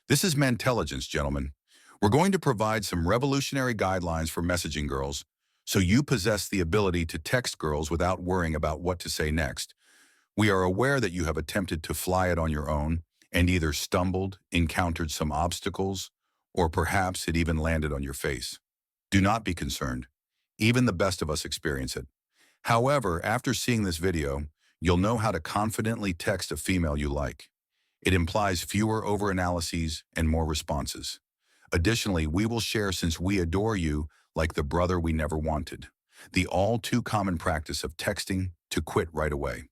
This is Mantelligence, gentlemen. We're going to provide some revolutionary guidelines for messaging girls so you possess the ability to text girls without worrying about what to say next. We are aware that you have attempted to fly it on your own and either stumbled, encountered some obstacles, or perhaps it even landed on your face. Do not be concerned. Even the best of us experience it. However, after seeing this video, you'll know how to confidently text a female you like. It implies fewer overanalyses and more responses. Additionally, we will share since we adore you like the brother we never wanted, the all too common practice of texting to quit right away.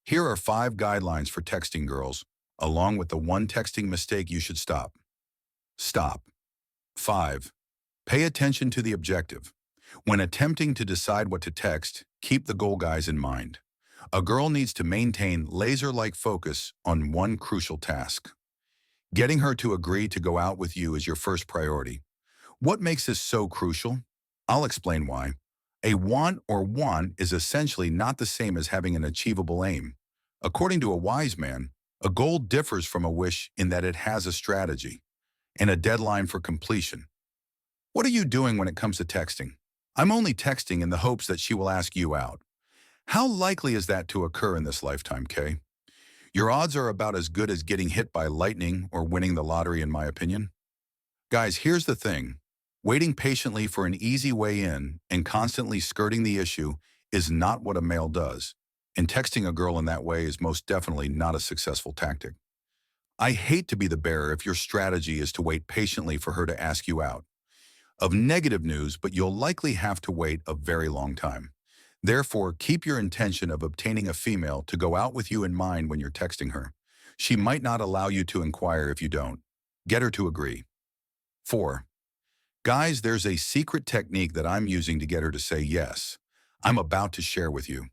Here are 5 guidelines for texting girls, along with the one texting mistake you should stop. Stop. 5. Pay attention to the objective. When attempting to decide what to text, keep the goal guys in mind. A girl needs to maintain laser-like focus on one crucial task. Getting her to agree to go out with you is your first priority. What makes this so crucial? I'll explain why. A want is essentially not the same as having an achievable aim. According to a wise man, a goal differs from a wish in that it has a strategy and a deadline for completion. What are you doing when it comes to texting? I'm only texting in the hopes that she will ask you out. How likely is that to occur in this lifetime, Kay? Your odds are about as good as getting hit by lightning or winning the lottery, in my opinion. Guys, here's the thing. Waiting patiently for an easy way in and constantly skirting the issue is not what a male does, and texting a girl in that way is most definitely not a successful tactic. I hate to be the bearer if your strategy is to wait patiently for her to ask you out. Of negative news, but you'll likely have to wait a very long time. Therefore, keep your intention of obtaining a female to go out with you in mind when you're texting her. She might not allow you to inquire if you don't. Get her to agree. 4. Guys, there's a secret technique that I'm using to get her to say yes. I'm about to share with you.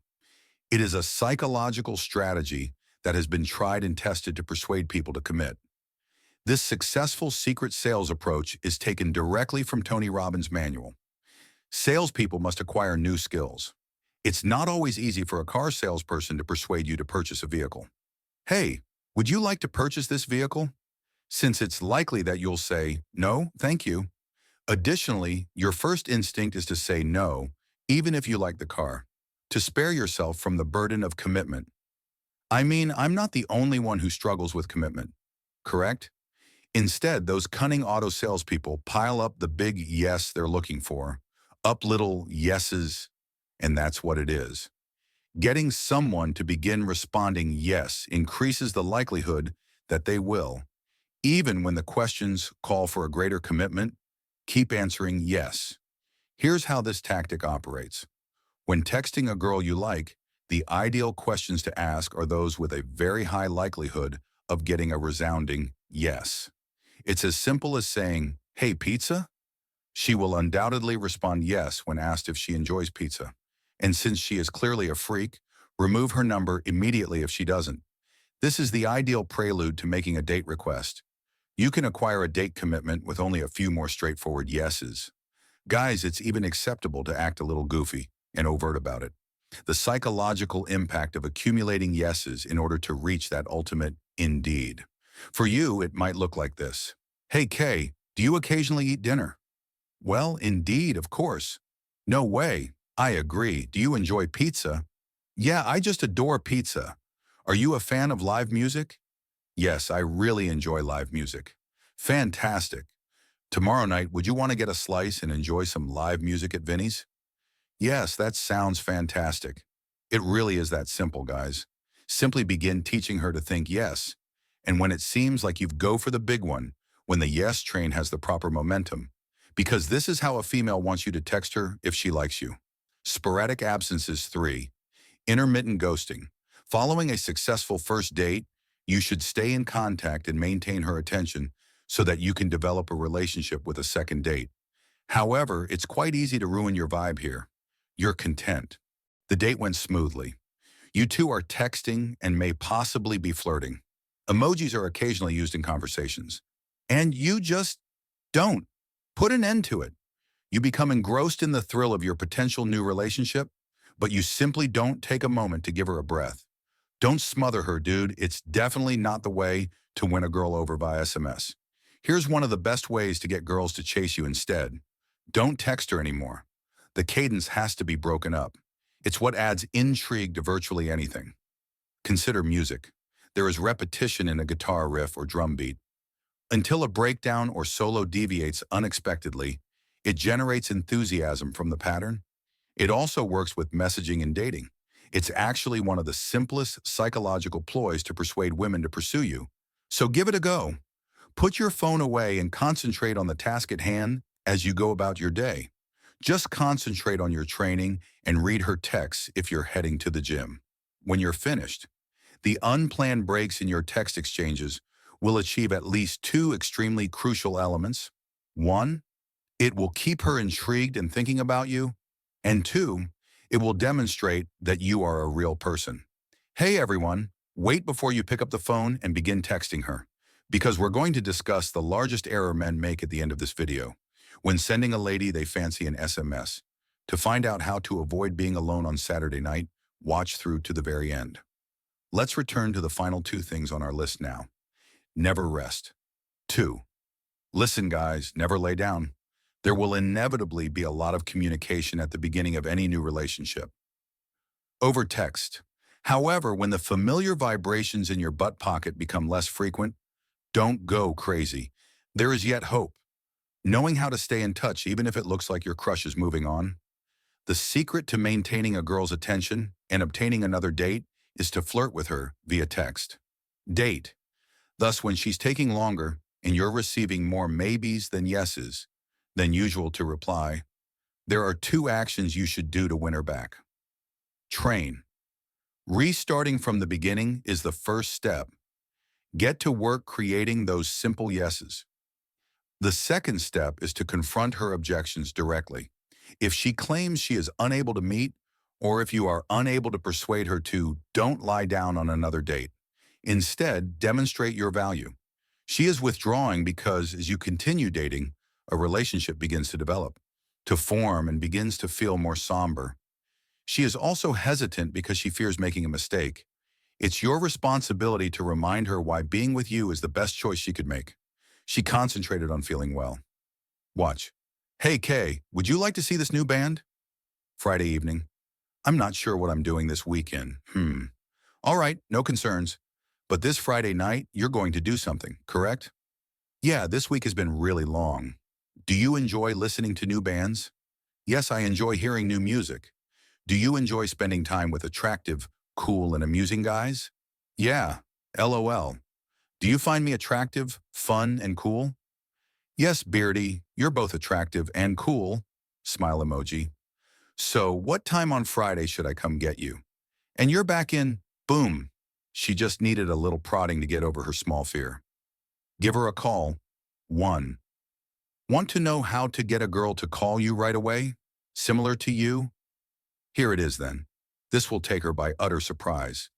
It is a psychological strategy that has been tried and tested to persuade people to commit. This successful secret sales approach is taken directly from Tony Robbins' manual. Salespeople must acquire new skills. It's not always easy for a car salesperson to persuade you to purchase a vehicle. Hey, would you like to purchase this vehicle? Since it's likely that you'll say, no, thank you. Additionally, your first instinct is to say no, even if you like the car, to spare yourself from the burden of commitment. I mean, I'm not the only one who struggles with commitment, correct? Instead, those cunning auto salespeople pile up the big yes they're looking for, up little yeses, and that's what it is. Getting someone to begin responding yes increases the likelihood that they will. Even when the questions call for a greater commitment, keep answering yes. Here's how this tactic operates. When texting a girl you like, the ideal questions to ask are those with a very high likelihood of getting a resounding yes. It's as simple as saying, hey, pizza? She will undoubtedly respond yes when asked if she enjoys pizza. And since she is clearly a freak, remove her number immediately if she doesn't. This is the ideal prelude to making a date request. You can acquire a date commitment with only a few more straightforward yeses. Guys, it's even acceptable to act a little goofy and overt about it. The psychological impact of accumulating yeses in order to reach that ultimate indeed. For you, it might look like this. Hey, Kay, do you occasionally eat dinner? Well, indeed, of course. No way. I agree. Do you enjoy pizza? Yeah, I just adore pizza. Are you a fan of live music? Yes, I really enjoy live music. Fantastic. Tomorrow night, would you want to get a slice and enjoy some live music at Vinny's? Yes, that sounds fantastic. It really is that simple, guys. Simply begin teaching her to think yes. And when it seems like you go for the big one, when the yes train has the proper momentum, because this is how a female wants you to text her if she likes you. Sporadic absences. 3. Intermittent ghosting. Following a successful first date, you should stay in contact and maintain her attention so that you can develop a relationship with a second date. However, it's quite easy to ruin your vibe here. You're content. The date went smoothly. You two are texting and may possibly be flirting. Emojis are occasionally used in conversations. And you just don't. Put an end to it. You become engrossed in the thrill of your potential new relationship, but you simply don't take a moment to give her a breath. Don't smother her, dude. It's definitely not the way to win a girl over via SMS. Here's one of the best ways to get girls to chase you instead. Don't text her anymore. The cadence has to be broken up. It's what adds intrigue to virtually anything. Consider music. There is repetition in a guitar riff or drum beat. Until a breakdown or solo deviates unexpectedly, it generates enthusiasm from the pattern. It also works with messaging and dating. It's actually one of the simplest psychological ploys to persuade women to pursue you. So give it a go. Put your phone away and concentrate on the task at hand as you go about your day. Just concentrate on your training and read her texts if you're heading to the gym. When you're finished, the unplanned breaks in your text exchanges will achieve at least two extremely crucial elements. One, it will keep her intrigued and thinking about you. And two, it will demonstrate that you are a real person. Hey everyone, wait before you pick up the phone and begin texting her, because we're going to discuss the largest error men make at the end of this video, when sending a lady they fancy an SMS. To find out how to avoid being alone on Saturday night, watch through to the very end. Let's return to the final two things on our list now. Never rest. 2. Listen guys, never lay down. There will inevitably be a lot of communication at the beginning of any new relationship. Over text. However, when the familiar vibrations in your butt pocket become less frequent, don't go crazy. There is yet hope. Knowing how to stay in touch even if it looks like your crush is moving on. The secret to maintaining a girl's attention and obtaining another date is to flirt with her via text. Date. Thus, when she's taking longer and you're receiving more maybes than yeses than usual to reply, there are two actions you should do to win her back. Train. Restarting from the beginning is the first step. Get to work creating those simple yeses. The second step is to confront her objections directly. If she claims she is unable to meet, or if you are unable to persuade her to, don't lie down on another date. Instead, demonstrate your value. She is withdrawing because, as you continue dating, a relationship begins to develop, to form, and begins to feel more somber. She is also hesitant because she fears making a mistake. It's your responsibility to remind her why being with you is the best choice she could make. She concentrated on feeling well. Watch. Hey Kay, would you like to see this new band? Friday evening. I'm not sure what I'm doing this weekend. All right, no concerns. But this Friday night, you're going to do something, correct? Yeah, this week has been really long. Do you enjoy listening to new bands? Yes, I enjoy hearing new music. Do you enjoy spending time with attractive, cool, and amusing guys? Yeah, LOL. Do you find me attractive, fun, and cool? Yes, Beardy, you're both attractive and cool. Smile emoji. So what time on Friday should I come get you? And you're back in, boom. She just needed a little prodding to get over her small fear. Give her a call. 1. Want to know how to get a girl to call you right away? Similar to you? Here it is then. This will take her by utter surprise.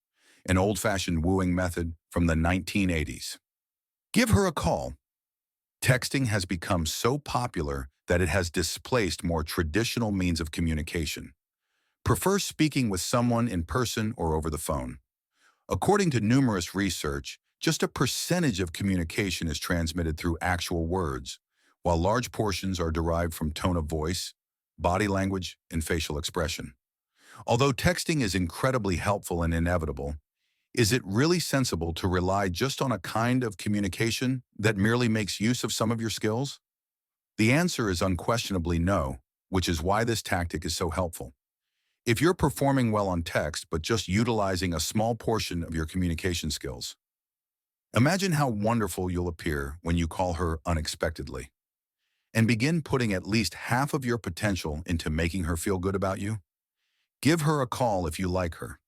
An old-fashioned wooing method from the 1980s. Give her a call. Texting has become so popular that it has displaced more traditional means of communication. Prefer speaking with someone in person or over the phone. According to numerous research, just a percentage of communication is transmitted through actual words, while large portions are derived from tone of voice, body language, and facial expression. Although texting is incredibly helpful and inevitable, is it really sensible to rely just on a kind of communication that merely makes use of some of your skills? The answer is unquestionably no, which is why this tactic is so helpful. If you're performing well on text but just utilizing a small portion of your communication skills, imagine how wonderful you'll appear when you call her unexpectedly. And begin putting at least half of your potential into making her feel good about you. Give her a call if you like her.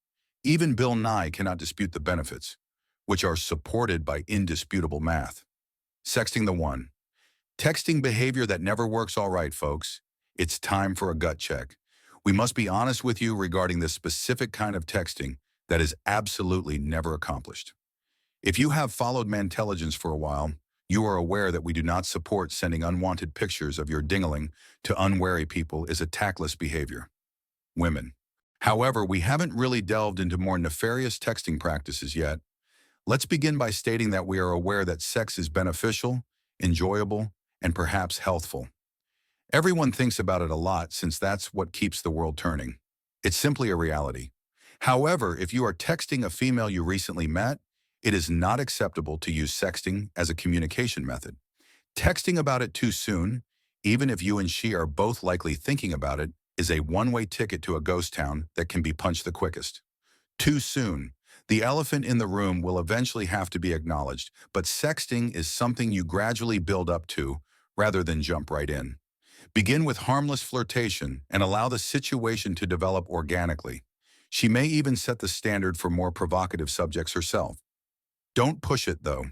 Even Bill Nye cannot dispute the benefits, which are supported by indisputable math. Sexting the one. Texting behavior that never works. All right, folks. It's time for a gut check. We must be honest with you regarding this specific kind of texting that is absolutely never accomplished. If you have followed Mantelligence for a while, you are aware that we do not support sending unwanted pictures of your dingling to unwary people is a tactless behavior. Women. However, we haven't really delved into more nefarious texting practices yet. Let's begin by stating that we are aware that sex is beneficial, enjoyable, and perhaps healthful. Everyone thinks about it a lot since that's what keeps the world turning. It's simply a reality. However, if you are texting a female you recently met, it is not acceptable to use sexting as a communication method. Texting about it too soon, even if you and she are both likely thinking about it, is a one-way ticket to a ghost town that can be punched the quickest. Too soon. The elephant in the room will eventually have to be acknowledged, but sexting is something you gradually build up to rather than jump right in. Begin with harmless flirtation and allow the situation to develop organically. She may even set the standard for more provocative subjects herself. Don't push it, though.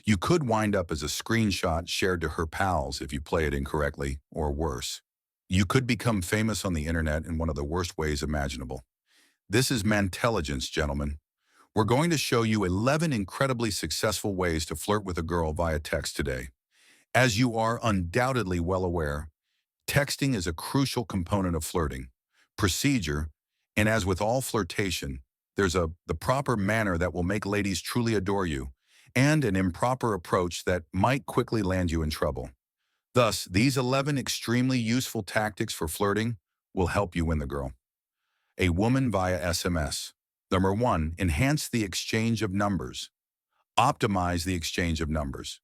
You could wind up as a screenshot shared to her pals if you play it incorrectly, or worse. You could become famous on the internet in one of the worst ways imaginable. This is Mantelligence, gentlemen. We're going to show you 11 incredibly successful ways to flirt with a girl via text today. As you are undoubtedly well aware, texting is a crucial component of flirting, procedure, and as with all flirtation, there's the proper manner that will make ladies truly adore you, and an improper approach that might quickly land you in trouble. Thus, these 11 extremely useful tactics for flirting will help you win the girl. A woman via SMS. Number 1, enhance the exchange of numbers. Optimize the exchange of numbers.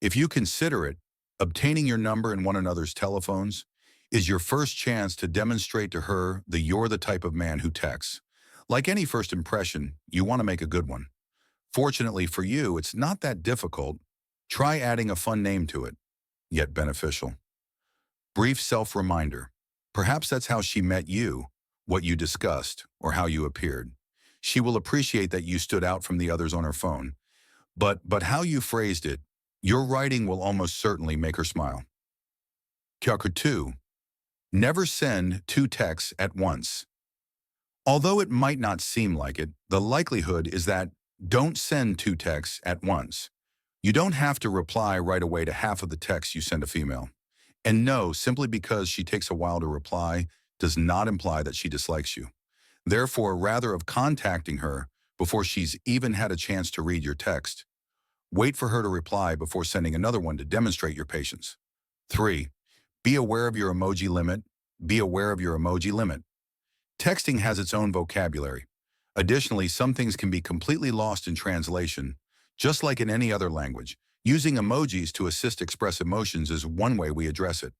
If you consider it, obtaining your number in one another's telephones is your first chance to demonstrate to her that you're the type of man who texts. Like any first impression, you want to make a good one. Fortunately for you, it's not that difficult. Try adding a fun name to it, yet beneficial. Brief self-reminder. Perhaps that's how she met you, what you discussed, or how you appeared. She will appreciate that you stood out from the others on her phone. But how you phrased it, your writing will almost certainly make her smile. Number 2. Never send 2 texts at once. Although it might not seem like it, the likelihood is that don't send 2 texts at once. You don't have to reply right away to half of the texts you send a female. And no, simply because she takes a while to reply does not imply that she dislikes you. Therefore, rather of contacting her before she's even had a chance to read your text, wait for her to reply before sending another one to demonstrate your patience. 3. Be aware of your emoji limit. Be aware of your emoji limit. Texting has its own vocabulary. Additionally, some things can be completely lost in translation. Just like in any other language, using emojis to assist express emotions is one way we address it.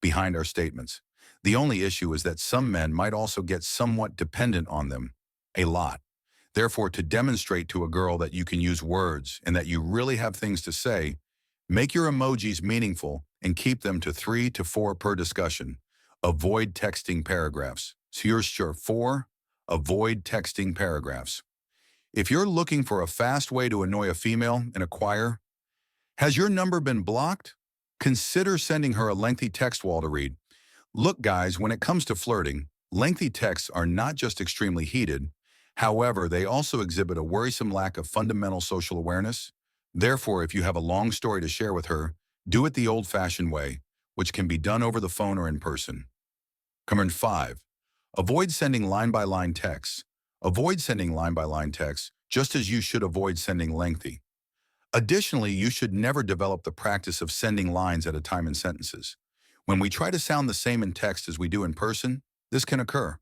Behind our statements. The only issue is that some men might also get somewhat dependent on them. A lot. Therefore, to demonstrate to a girl that you can use words and that you really have things to say, make your emojis meaningful and keep them to 3 to 4 per discussion. Avoid texting paragraphs. So you're sure 4. Avoid texting paragraphs. If you're looking for a fast way to annoy a female and acquire, has your number been blocked? Consider sending her a lengthy text wall to read. Look, guys, when it comes to flirting, lengthy texts are not just extremely heated. However, they also exhibit a worrisome lack of fundamental social awareness. Therefore, if you have a long story to share with her, do it the old-fashioned way, which can be done over the phone or in person. Number 5. Avoid sending line-by-line texts. Avoid sending line-by-line texts, just as you should avoid sending lengthy. Additionally, you should never develop the practice of sending lines at a time in sentences. When we try to sound the same in text as we do in person, this can occur.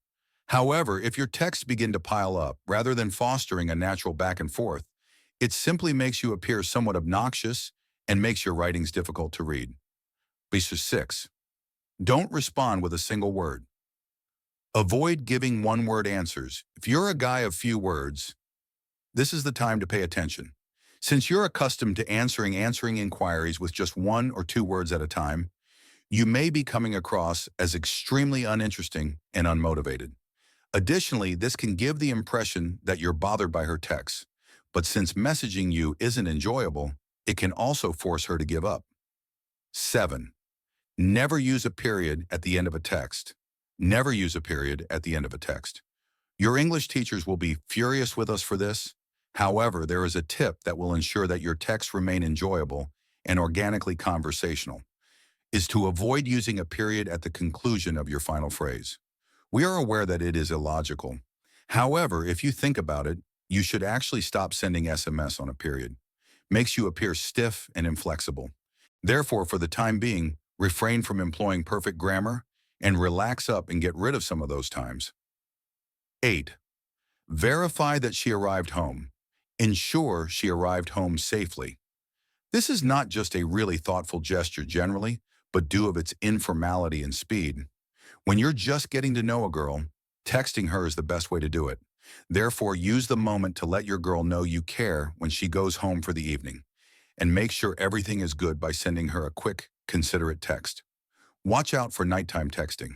However, if your texts begin to pile up, rather than fostering a natural back and forth, it simply makes you appear somewhat obnoxious and makes your writings difficult to read. Number 6. Don't respond with a single word. Avoid giving one-word answers. If you're a guy of few words, this is the time to pay attention. Since you're accustomed to answering inquiries with just 1 or 2 words at a time, you may be coming across as extremely uninteresting and unmotivated. Additionally, this can give the impression that you're bothered by her texts. But since messaging you isn't enjoyable, it can also force her to give up. 7. Never use a period at the end of a text. Never use a period at the end of a text. Your English teachers will be furious with us for this. However, there is a tip that will ensure that your texts remain enjoyable and organically conversational, is to avoid using a period at the conclusion of your final phrase. We are aware that it is illogical. However, if you think about it, you should actually stop sending SMS on a period. Makes you appear stiff and inflexible. Therefore, for the time being, refrain from employing perfect grammar and relax up and get rid of some of those times. 8. Verify that she arrived home. Ensure she arrived home safely. This is not just a really thoughtful gesture generally, but due of its informality and speed. When you're just getting to know a girl, texting her is the best way to do it. Therefore, use the moment to let your girl know you care when she goes home for the evening, and make sure everything is good by sending her a quick, considerate text. Watch out for nighttime texting.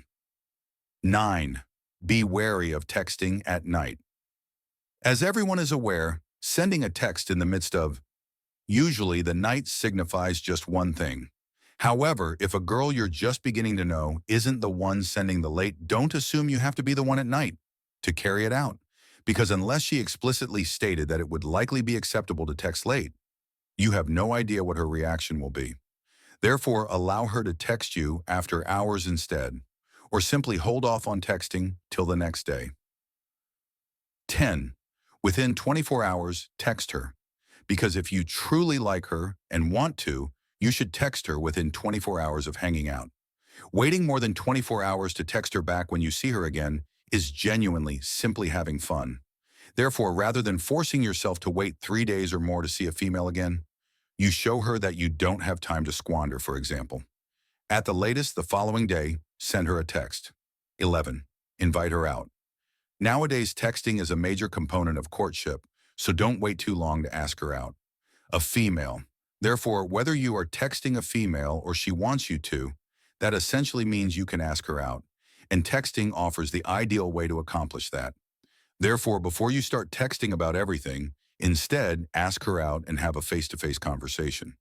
9. Be wary of texting at night. As everyone is aware, sending a text in the midst of usually the night signifies just one thing. However, if a girl you're just beginning to know isn't the one sending the late, don't assume you have to be the one at night to carry it out. Because unless she explicitly stated that it would likely be acceptable to text late, you have no idea what her reaction will be. Therefore, allow her to text you after hours instead, or simply hold off on texting till the next day. 10. Within 24 hours, text her. Because if you truly like her and want to, you should text her within 24 hours of hanging out. Waiting more than 24 hours to text her back when you see her again is genuinely simply having fun. Therefore, rather than forcing yourself to wait 3 days or more to see a female again, you show her that you don't have time to squander, for example. At the latest, the following day, send her a text. 11. Invite her out. Nowadays, texting is a major component of courtship, so don't wait too long to ask her out. A female. Therefore, whether you are texting a female or she wants you to, that essentially means you can ask her out, and texting offers the ideal way to accomplish that. Therefore, before you start texting about everything, instead ask her out and have a face-to-face conversation.